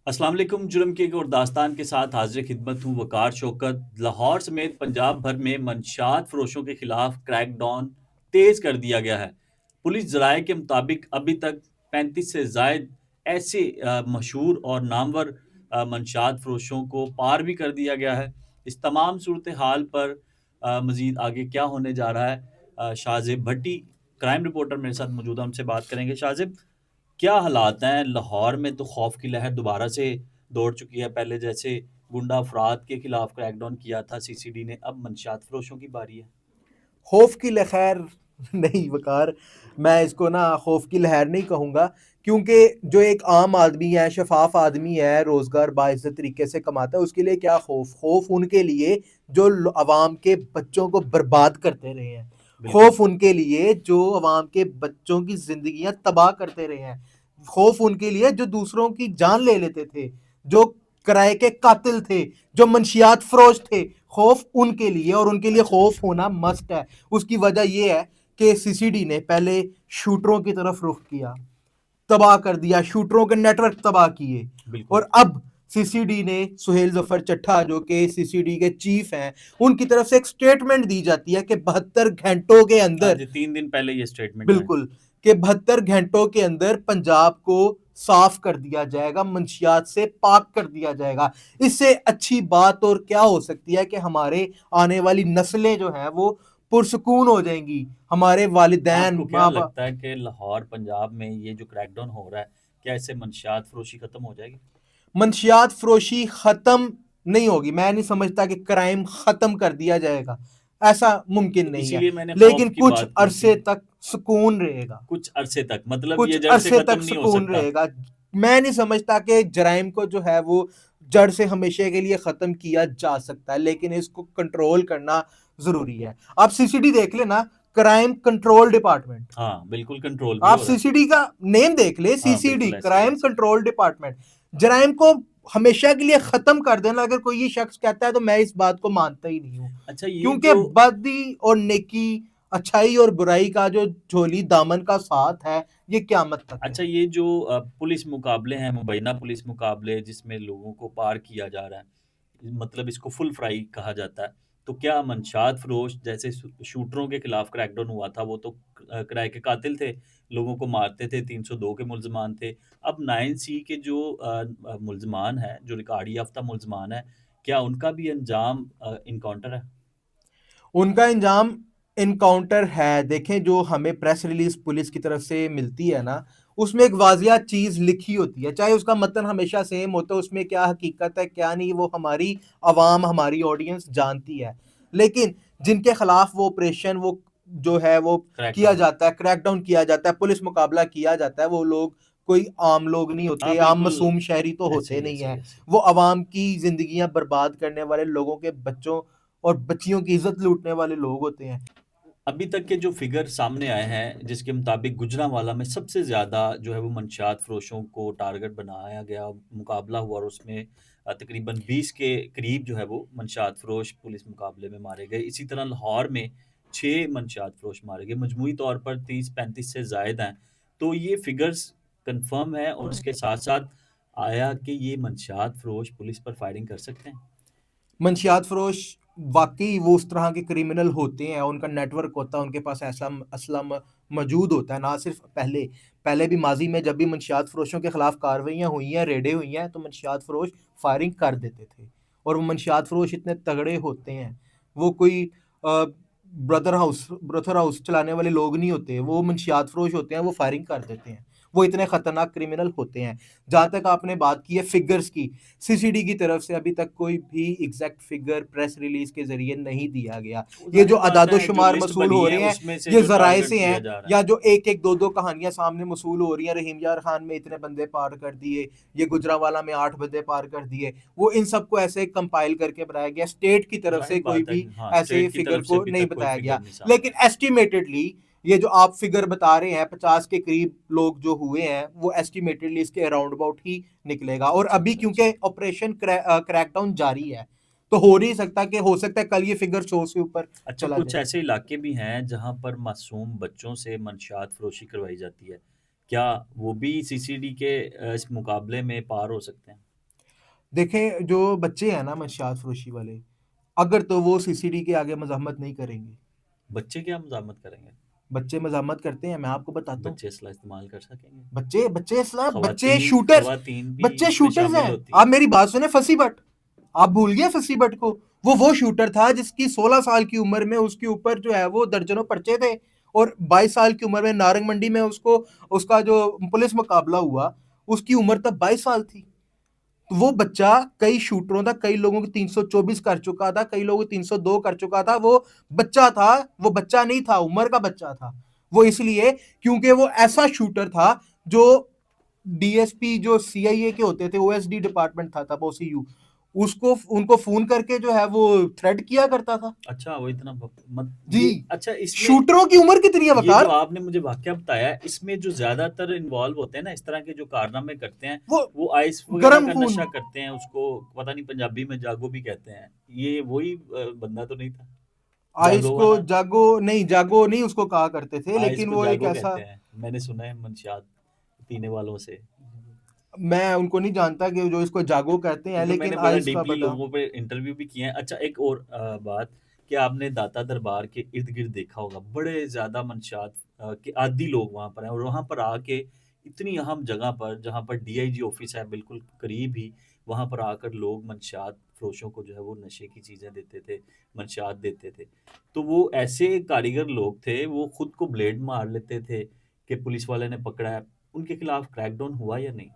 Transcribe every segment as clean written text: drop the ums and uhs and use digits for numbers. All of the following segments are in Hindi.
अस्सलाम वालेकुम। जुर्म की एक और दास्तान के साथ हाजिर खिदमत हूँ वकार शौकत। लाहौर समेत पंजाब भर में मंशात फरोशों के खिलाफ क्रैकडाउन तेज कर दिया गया है। पुलिस ज़राए के मुताबिक अभी तक 35 से ज़ायद ऐसे मशहूर और नामवर मंशात फरोशों को पार भी कर दिया गया है। इस तमाम सूरत हाल पर मज़ीद आगे क्या होने जा रहा है, शाहज़ेब भट्टी क्राइम रिपोर्टर मेरे साथ मौजूद है, उनसे बात करेंगे। शाहज़ेब, क्या हालात हैं लाहौर में? तो खौफ की लहर दोबारा से दौड़ चुकी है। पहले जैसे गुंडा अफराद के खिलाफ क्रैकडाउन किया था सीसीडी ने, अब मंशियात फरोशों की बारी है। खौफ की लहर नहीं वकार, मैं इसको ना खौफ की लहर नहीं कहूँगा, क्योंकि जो एक आम आदमी है, शफाफ आदमी है, रोज़गार बाइज़्ज़त तरीके से कमाता है, उसके लिए क्या खौफ? खौफ उनके लिए जो अवाम के बच्चों को बर्बाद करते रहे हैं। बिल्कुल। खौफ उनके लिए जो अवाम के बच्चों की जिंदगियां तबाह करते रहे हैं। खौफ उनके लिए जो दूसरों की जान ले लेते थे, जो किराए के कातिल थे, जो मंशियात फरोश थे। खौफ उनके लिए, और उनके लिए अच्छा। खौफ होना मस्ट है। उसकी वजह यह है कि सीसीडी ने पहले शूटरों की तरफ रुख किया, तबाह कर दिया, शूटरों के नेटवर्क तबाह किए। बिल्कुल। और अब सीसीडी ने सुहेल जफर चट्ठा, जो कि सीसीडी के चीफ हैं, उनकी तरफ से एक स्टेटमेंट दी जाती है कि 72 घंटों के हाँ अंदर, जी, 3 दिन पहले ये स्टेटमेंट आया। बिल्कुल, कि 72 घंटों के अंदर पंजाब को साफ कर दिया जाएगा, मंशियात से पाक कर दिया जाएगा। इससे अच्छी बात और क्या हो सकती है कि हमारे आने वाली नस्लें जो हैं वो पुरसकून हो जाएंगी, हमारे वालिदैन आपको क्या माँ बाप। लगता है कि लाहौर पंजाब में ये जो क्रैकडाउन हो रहा है, क्या इससे मंशियात फरोशी खत्म हो जाएगी? मंशियात फरोशी खत्म नहीं होगी। मैं नहीं समझता कि क्राइम खत्म कर दिया जाएगा, ऐसा मुमकिन तो नहीं है। इसीलिए मैंने खौफ लेकिन की कुछ बात की थी। अरसे तक सुकून रहेगा, कुछ अरसे तक मतलब कुछ ये जड़ से अरसे खत्म तक नहीं हो सुकून सकता। रहेगा। मैं नहीं समझता कि जराइम को जो है वो जड़ से हमेशा के लिए खत्म किया जा सकता है, लेकिन इसको कंट्रोल करना जरूरी है। आप सीसीडी देख लेना, क्राइम कंट्रोल डिपार्टमेंट। हाँ, बिल्कुल कंट्रोल भी आप हो रहा है। सीसीडी का नेम देख ले, हाँ, सीसीडी बिल्कुल ऐसे ही क्राइम ऐसे ही। Control department. जराइम को हमेशा के लिए खत्म कर देना अगर कोई ये शख्स कहता है, तो मैं इस बात को मानता ही नहीं हूं। अच्छा, ये क्योंकि जो बदी और नेकी, अच्छाई और बुराई का जो झोली दामन का साथ है, ये क्यामत तक है। अच्छा, ये जो पुलिस मुकाबले हैं, मुबैना पुलिस मुकाबले जिसमें लोगों को पार किया जा रहा है, मतलब इसको फुल फ्राई कहा जाता है। तो क्या मंशात फरोश जैसे शूटरों के खिलाफ क्रैकडाउन हुआ था, वो तो किराए के कातिल थे, लोगों को मारते थे, 302 के मुल्जमान थे। अब 9C के जो मुल्जमान हैं, जो रिकॉर्ड याफ्ता मुल्जमान हैं, क्या उनका भी अंजाम इनकाउंटर है? उनका इंजाम इनकाउंटर है। देखें, जो हमें प्रेस रिलीज पुलिस की तरफ से मिलती है ना, उसमें एक वाजिया चीज लिखी होती है, चाहे उसका मतन हमेशा सेम होता है, उसमें क्या हकीकत है क्या नहीं, वो हमारी आवाम, हमारी ऑडियंस जानती है। लेकिन जिनके खिलाफ वो ऑपरेशन, वो जो है वो किया क्रैकडाउन। जाता है, क्रैकडाउन किया जाता है, पुलिस मुकाबला किया जाता है, वो लोग कोई आम लोग नहीं हाँ, होते, आम बिल्कुल मासूम शहरी तो ऐसे होते ही, नहीं ऐसे ही, है। ऐसे ही। वो अवाम की जिंदगियां बर्बाद करने वाले, लोगों के बच्चों और बच्चियों की इज्जत लूटने वाले लोग होते हैं। अभी तक के जो फिगर सामने आए हैं, जिसके मुताबिक गुजरांवाला में सबसे ज़्यादा जो है वो मंशियात फ़रोशों को टारगेट बनाया गया, मुकाबला हुआ और उसमें तकरीबन 20 के करीब जो है वो मंशियात फ़रोश पुलिस मुकाबले में मारे गए। इसी तरह लाहौर में 6 मंशियात फ़रोश मारे गए, मजमूई तौर पर 30-35 से ज़ायद हैं। तो ये फिगर्स कन्फर्म है और इसके साथ-साथ आया कि ये मंशियात फ़रोश पुलिस पर फायरिंग कर सकते हैं? मंशियात फरोश वाकई वो उस तरह के क्रिमिनल होते हैं, उनका नेटवर्क होता है, उनके पास ऐसा असला मौजूद होता है। ना सिर्फ पहले पहले भी माजी में जब भी मंशियात फरोशों के खिलाफ कार्रवाइयाँ हुई हैं, रेडें हुई हैं, तो मंशियात फरोश फायरिंग कर देते थे। और वो मंशियात फरोश इतने तगड़े होते हैं, वो कोई ब्रदर हाउस चलाने वाले लोग नहीं होते, वो मंशियात फरोश होते हैं, वो फायरिंग कर देते हैं। वो इतने खतरनाक क्रिमिनल होते हैं। जहाँ तक आपने बात की है फिगर्स की, सीसीडी की तरफ से अभी तक कोई भी एग्जैक्ट फिगर प्रेस रिलीज के जरिए नहीं दिया गया। वो ये जो ज़ाहिर बात अदादो है, जो शुमार लिस्ट मसूल बनी हो है रहे हैं, उसमें से ये जो जराए टारगेट से किया हैं, जा रहा है। या जो एक एक दो दो कहानियां सामने मसूल हो रही हैं, रहीम यार खान में इतने बंदे पार कर दिए, ये गुजरावाला में 8 बंदे पार कर दिए, वो इन सबको ऐसे कंपाइल करके बनाया गया। स्टेट की तरफ ज़ाहिर से कोई बात है भी कि हाँ, ऐसे स्टेट की फिगर तरफ से को अभी नहीं तक कोई बताया फिगर गया। नहीं सामने लेकिन आया। एस्टिमेटेडली ये जो आप फिगर बता रहे हैं, 50 के करीब लोग जो हुए हैं, वो एस्टिमेटेडली इसके अराउंड अबाउट ही निकलेगा। और अच्छा, अभी अच्छा, अच्छा। क्योंकि ऑपरेशन क्रैकडाउन जारी है, तो हो नहीं सकता कि हो सकता है कल ये फिगर 100 से ऊपर अच्छा, चला कुछ जाए। ऐसे इलाके भी हैं जहाँ पर मासूम बच्चों से मंशियात फ़रोशी करवाई जाती है। क्या वो भी सीसीडी के इस मुकाबले में पार हो सकते हैं? देखें जो बच्चे हैं ना मंशियात फरोशी वाले, अगर तो वो सीसीडी के आगे मज़ाहमत नहीं करेंगे। बच्चे क्या मज़ाहमत करेंगे? बच्चे मज़ाहमत करते हैं, मैं आपको बताता हूँ। बच्चे असला इस्तेमाल कर सकेंगे। ख़वातीन भी बच्चे इसमें शूटर्स शामिल हैं। होती आप हैं। मेरी बात सुने, फसी भट्ट, आप भूल गए फसी भट्ट को? वो शूटर था जिसकी 16 साल की उम्र में उसके ऊपर जो है वो दर्जनों पर्चे थे, और 22 साल की उम्र में नारंग मंडी में उसको, उसका जो पुलिस मुकाबला हुआ, उसकी उम्र तब 22 साल थी। वो बच्चा कई शूटरों तक, कई लोगों की 324 कर चुका था, कई लोगों की 302 कर चुका था। वो बच्चा था, वो बच्चा नहीं था, उम्र का बच्चा था। वो इसलिए क्योंकि वो ऐसा शूटर था जो डीएसपी जो सीआईए के होते थे, ओएसडी डिपार्टमेंट था तब, ओसीयू, उसको उनको फोन करके जो है वो थ्रेट किया करता था। अच्छा, वो इतना जी, ये अच्छा इसमें शूटरों की उम्र कितनी है ये जो वकार? आपने मुझे वाकया बताया, इसमें जो ज़्यादातर इन्वॉल्व होते हैं ना, इस तरह के जो कारनामे करते हैं, वो वो आइस वगैरह गरम का खून। नशा करते हैं, उसको पता नहीं पंजाबी में जागो भी कहते हैं। ये वही बंदा तो नहीं था? आइस जागो को वाला? जागो नहीं, जागो नहीं उसको कहा करते थे, आइस लेकिन को वो एक जागो ऐसा, कहते हैं। मैंने सुना है मंशियात पीने वालों से। मैं उनको नहीं जानता कि जो इसको जागो कहते हैं, क्योंकि मैंने लेकिन बड़ा आइस का डीपली पता। लोगों पे इंटरव्यू भी किए हैं। अच्छा, एक और बात कि आपने दाता दरबार के इर्द-गिर्द देखा होगा, बड़े ज़्यादा मंशियात के आदी लोग वहाँ पर हैं, और वहाँ पर आके इतनी अहम जगह पर, जहाँ पर डीआईजी ऑफिस है बिल्कुल करीब ही, वहाँ पर आकर लोग मंशियात फरोशों को जो है वो नशे की चीज़ें देते थे, मंशियात देते थे। तो वो ऐसे कारीगर लोग थे, वो खुद को ब्लेड मार लेते थे कि पुलिस वाले ने पकड़ा है। उनके खिलाफ क्रैकडाउन हुआ या नहीं?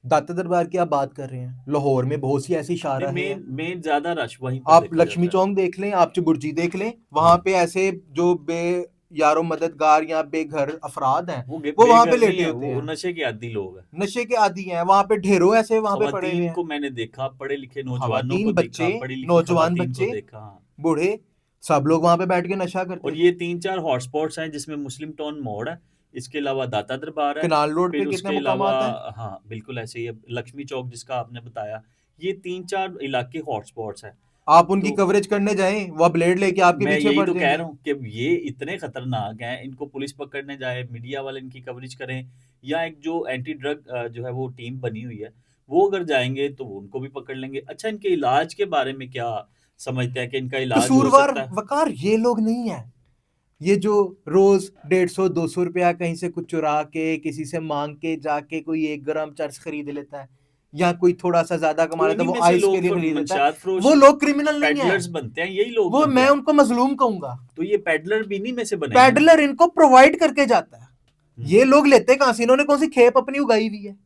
दाता दरबार की आप बात कर रहे हैं, लाहौर में बहुत सी ऐसी नहीं, शाहराहें हैं। मेन ज़्यादा रश वहीं पर आप देखा लक्ष्मी जाता है। चौक देख लें, आप चबुर्जी देख लें, वहां हाँ, पे ऐसे जो बे यारो मददगार या बेघर अफराद हैं, वो वो वहां पे बेघर नहीं लेटे है, होते वो हैं, नशे के आदी लोग हैं। नशे के आदी हैं। वहां पे ढेरों ऐसे वहां पे पड़े हुए खवातीन हैं, को मैंने देखा, पढ़े लिखे नौजवानों खवातीन को बच्चे, देखा, पढ़ी लिखी नौजवान खवातीन को बच्चे, देखा। हाँ। बूढ़े, सब लोग वहां पे बैठ के नशा और करते थे। ये 3-4 हॉटस्पॉट्स हैं जिसमें मुस्लिम टाउन मोड़ है, इसके अलावा दाता दरबार है, कनाल रोड पे फिर कितने उसके अलावा मुकामात हैं? हाँ, बिल्कुल ऐसे ही है, लक्ष्मी चौक जिसका आपने बताया, ये 3-4 इलाके हॉटस्पॉट्स हैं। आप उनकी तो कवरेज करने जाएं, वह ब्लेड लेके आपके मैं पीछे यही पड़ तो कह जाएंगे। रहा हूँ कि ये इतने खतरनाक हैं, इनको पुलिस पकड़ने जाए, मीडिया वाले इनकी कवरेज करें, या एक जो एंटी ड्रग जो है वो टीम बनी हुई है, वो अगर जाएंगे तो वो उनको भी पकड़ लेंगे। अच्छा, इनके इलाज के बारे में क्या समझते हैं कि इनका इलाज हो कसूरवार सकता है? वकार ये लोग नहीं है, ये जो रोज 150-200 रुपया कहीं से कुछ चुरा के किसी से मांग के जाके कोई 1 ग्राम चर्च खरीद लेता है, या कोई थोड़ा सा ज्यादा कमा तो लेता है, इन्हीं वो में से आइस के लोग लिए खरीद लेता है। मंशियात फरोश वो लोग क्रिमिनल नहीं है, पेडलर्स बनते हैं, यही लोग वो बनते मैं हैं। उनको मजलूम कहूंगा। तो ये पेडलर भी इन्हीं में से बने हैं ना? पैडलर इनको प्रोवाइड करके जाता है। ये हम्म। लोग लेते कहां से, इन्होंने कौन सी खेप अपनी उगाई हुई है?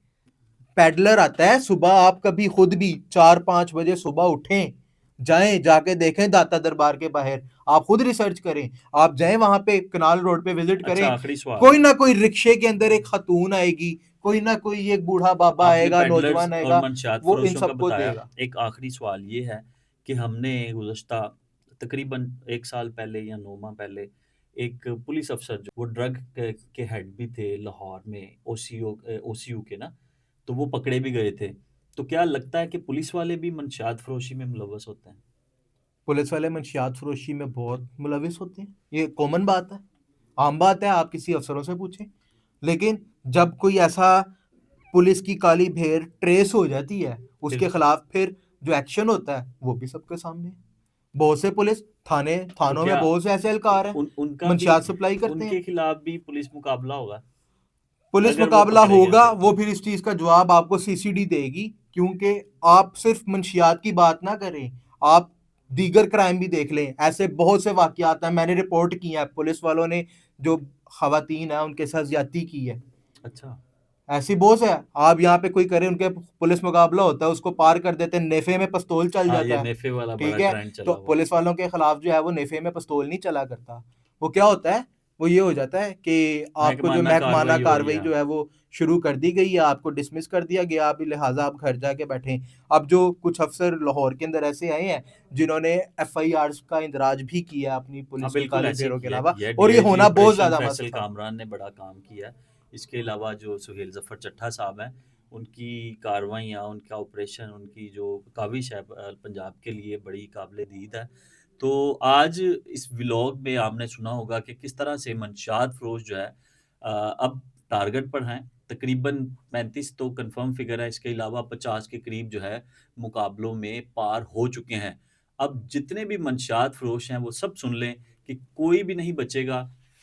पैडलर आता है सुबह, आप कभी खुद भी 4-5 बजे सुबह उठें, जाएं, जाके देखें दाता दरबार के बाहर, आप खुद रिसर्च करें, आप जाएं वहां पे कनाल रोड पे विजिट अच्छा, करें, आखिरी सवाल, कोई ना कोई रिक्शे के अंदर एक खातून आएगी, कोई ना कोई एक बूढ़ा बाबा आपने आएगा, पेडलर्स नौजवान और आएगा, मंशियात वो इन फरोशों का सबको बताया। देगा। एक आखिरी सवाल ये है कि हमने गुज़श्ता तकरीबन 1 साल पहले या 9 माह पहले एक पुलिस अफ़सर जो वो ड्रग के हेड भी थे लाहौर में, ओसीयू के ना, तो वो पकड़े भी गए थे। तो क्या लगता है कि पुलिस वाले भी मंशियात फ़रोशी में मुलव्वस होते हैं? पुलिस वाले मंशियात फरोशी में बहुत मुलविस होते हैं, ये कॉमन बात है, आम बात है, आप किसी अफसरों से पूछें। लेकिन जब कोई ऐसा पुलिस की काली भेड़ ट्रेस हो जाती है, उसके फिर खिलाफ फिर जो एक्शन होता है वो भी सबके सामने है। बहुत से पुलिस तो थानों में क्या बहुत से ऐसे एहलकार हैं, उनका भी मंशियात सप्लाई करते उनके हैं। खिलाफ भी पुलिस मुकाबला होगा पुलिस अगर वो मुकाबला पकड़े गए होगा, तो? वो फिर इस चीज का जवाब आपको सीसीडी देगी, क्योंकि आप सिर्फ मंशियात की बात ना करें, आप दीगर क्राइम भी देख लें। ऐसे बहुत से वाकयात हैं, मैंने रिपोर्ट की है, पुलिस वालों ने जो खवातीन है उनके साथ ज्यादती की है। अच्छा। ऐसी बहुत है, आप यहाँ पे कोई करे, उनके पुलिस मुकाबला होता है, उसको पार कर देते हैं, नेफे में पिस्तौल चल हाँ, ये जाता है। नेफे वाला बड़ा ठीक है, ट्रेंड तो चला हुआ है। पुलिस वालों के खिलाफ जो है वो नेफे में पिस्तौल नहीं चला करता। वो क्या होता है, वो ये हो जाता है कि आपको जो महकमाना महकमाना कार्रवाई हो रही कार्रवाई है। जो है वो शुरू कर दी गई है, आपको डिसमिस कर दिया गया, आप लिहाजा आप घर जाके बैठे। अब जो कुछ अफसर लाहौर के अंदर ऐसे आए हैं जिन्होंने एफआईआर का इंदराज भी किया अपनी हाँ, पुलिस की बिल्कुल काली ऐसे ही भेड़ों के किया अलावा, किया है। और ये डीआईजी होना बहुत ऑपरेशन ज्यादा मस्त फैसल था। कामरान ने बड़ा काम किया है। इसके अलावा जो सुहेल ज़फ़र चट्टा साहब हैं, उनकी कार्रवाइयाँ, उनका ऑपरेशन, उनकी जो काविश है पंजाब के लिए बड़ी काबिल-ए-दीद है। तो आज इस व्लॉग में आपने सुना होगा कि किस तरह से मंशियात फ़रोश जो है अब टारगेट पर हैं। तकरीबन 35 तो कन्फर्म फिगर है, इसके अलावा 50 के करीब जो है मुकाबलों में पार हो चुके हैं। अब जितने भी मंशियात फ़रोश हैं वो सब सुन लें कि कोई भी नहीं बचेगा,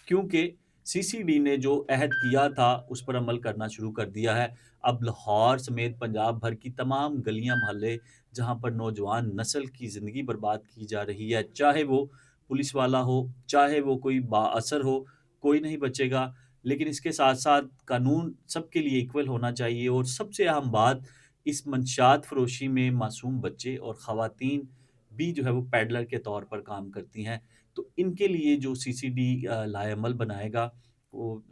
क्योंकि सीसीडी ने जो अहद किया था उस पर अमल करना शुरू कर दिया है। अब लाहौर समेत पंजाब भर की तमाम गलियाँ मोहल्ले जहाँ पर नौजवान नस्ल की ज़िंदगी बर्बाद की जा रही है, चाहे वो पुलिस वाला हो, चाहे वो कोई बाअसर हो, कोई नहीं बचेगा। लेकिन इसके साथ-साथ कानून सबके लिए इक्वल होना चाहिए और सबसे अहम बात, इस मंशियात फ़रोशी में मासूम बच्चे और ख़वातीन भी जो है वो पैडलर के तौर पर काम करती हैं। तो इनके लिए जो सीसीडी लाएअमल बनाएगा, वो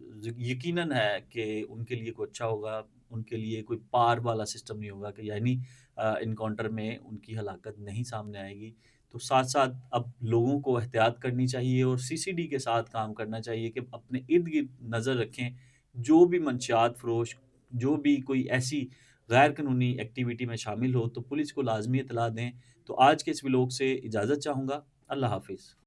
यकीनन है कि उनके लिए कोई अच्छा होगा, उनके लिए कोई पार वाला सिस्टम नहीं होगा कि यानी एनकाउंटर में उनकी हलाकत नहीं सामने आएगी। तो साथ-साथ अब लोगों को एहतियात करनी चाहिए और सीसीडी के साथ काम करना चाहिए कि अपने इर्द-गिर्द नज़र रखें। जो भी मंशियात फ़रोश, जो भी कोई ऐसी गैर कानूनी एक्टिविटी में शामिल हो, तो पुलिस को लाज़मी इत्तला दें। तो आज के इस व्लॉग से इजाज़त चाहूँगा। अल्लाह हाफ़िज़।